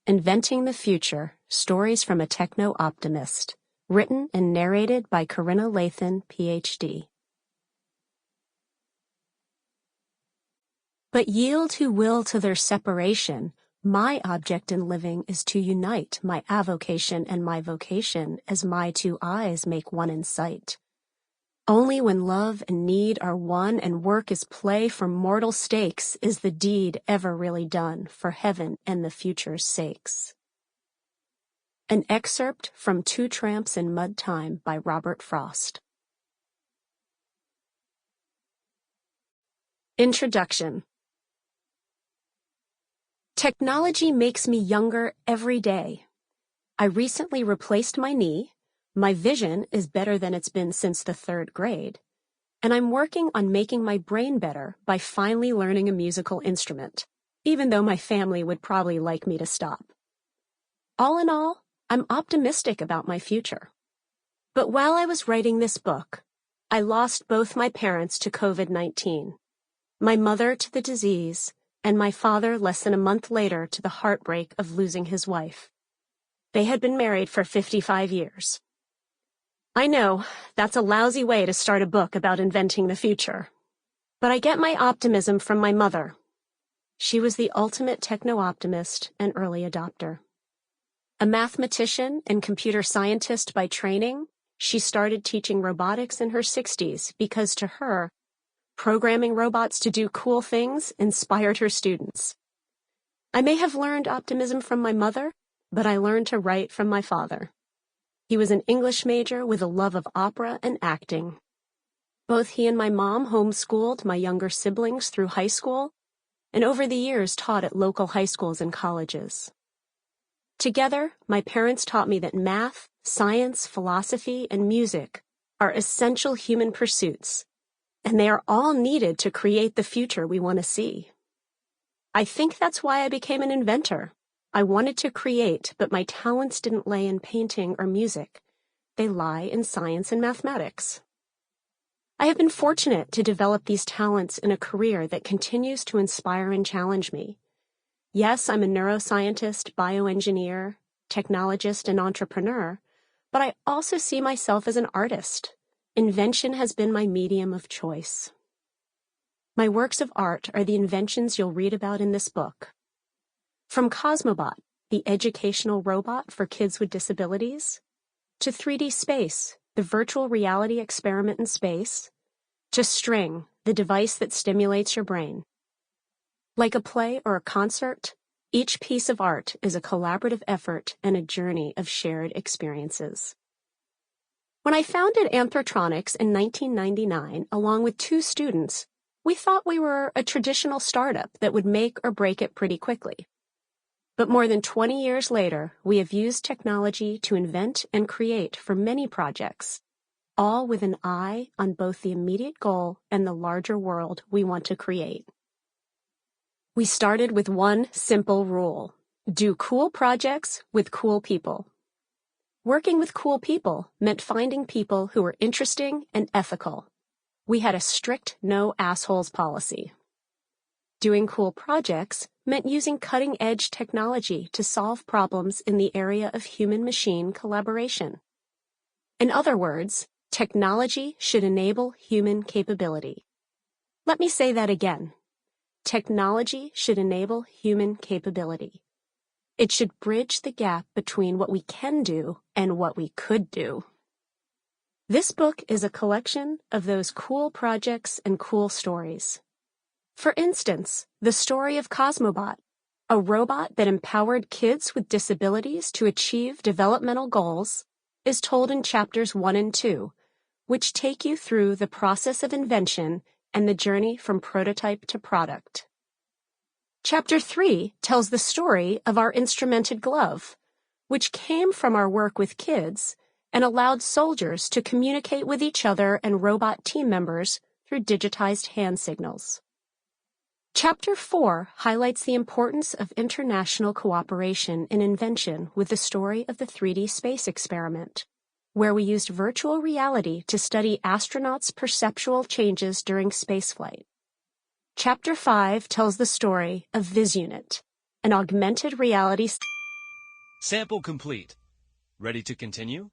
Inventing the Future, Stories from a Techno-Optimist, written and narrated by Corinna Lathan, Ph.D. But yield who will to their separation. My object in living is to unite my avocation and my vocation as my two eyes make one in sight. Only when love and need are one and work is play for mortal stakes is the deed ever really done for heaven and the future's sakes. An excerpt from Two Tramps in Mud Time by Robert Frost. Introduction. Technology makes me younger every day. I recently replaced my knee. My vision is better than it's been since the 3rd grade, and I'm working on making my brain better by finally learning a musical instrument, even though my family would probably like me to stop. All in all, I'm optimistic about my future. But while I was writing this book, I lost both my parents to COVID-19, my mother to the disease, and my father less than a month later to the heartbreak of losing his wife. They had been married for 55 years. I know, that's a lousy way to start a book about inventing the future. But I get my optimism from my mother. She was the ultimate techno-optimist and early adopter. A mathematician and computer scientist by training, she started teaching robotics in her 60s because to her, programming robots to do cool things inspired her students. I may have learned optimism from my mother, but I learned to write from my father. He was an English major with a love of opera and acting. Both he and my mom homeschooled my younger siblings through high school, and over the years taught at local high schools and colleges. Together, my parents taught me that math, science, philosophy, and music are essential human pursuits, and they are all needed to create the future we want to see. I think that's why I became an inventor. I wanted to create, but my talents didn't lay in painting or music. They lie in science and mathematics. I have been fortunate to develop these talents in a career that continues to inspire and challenge me. Yes, I'm a neuroscientist, bioengineer, technologist, and entrepreneur, but I also see myself as an artist. Invention has been my medium of choice. My works of art are the inventions you'll read about in this book. From Cosmobot, the educational robot for kids with disabilities, to 3D Space, the virtual reality experiment in space, to String, the device that stimulates your brain. Like a play or a concert, each piece of art is a collaborative effort and a journey of shared experiences. When I founded AnthroTronix in 1999, along with 2 students, we thought we were a traditional startup that would make or break it pretty quickly. But more than 20 years later, we have used technology to invent and create for many projects, all with an eye on both the immediate goal and the larger world we want to create. We started with one simple rule: do cool projects with cool people. Working with cool people meant finding people who were interesting and ethical. We had a strict no assholes policy. Doing cool projects meant using cutting-edge technology to solve problems in the area of human-machine collaboration. In other words, technology should enable human capability. Let me say that again. Technology should enable human capability. It should bridge the gap between what we can do and what we could do. This book is a collection of those cool projects and cool stories. For instance, the story of Cosmobot, a robot that empowered kids with disabilities to achieve developmental goals, is told in chapters 1 and 2, which take you through the process of invention and the journey from prototype to product. Chapter 3 tells the story of our instrumented glove, which came from our work with kids and allowed soldiers to communicate with each other and robot team members through digitized hand signals. Chapter 4 highlights the importance of international cooperation in invention with the story of the 3D space experiment, where we used virtual reality to study astronauts' perceptual changes during spaceflight. Chapter 5 tells the story of VisUnit, an augmented reality Sample complete. Ready to continue?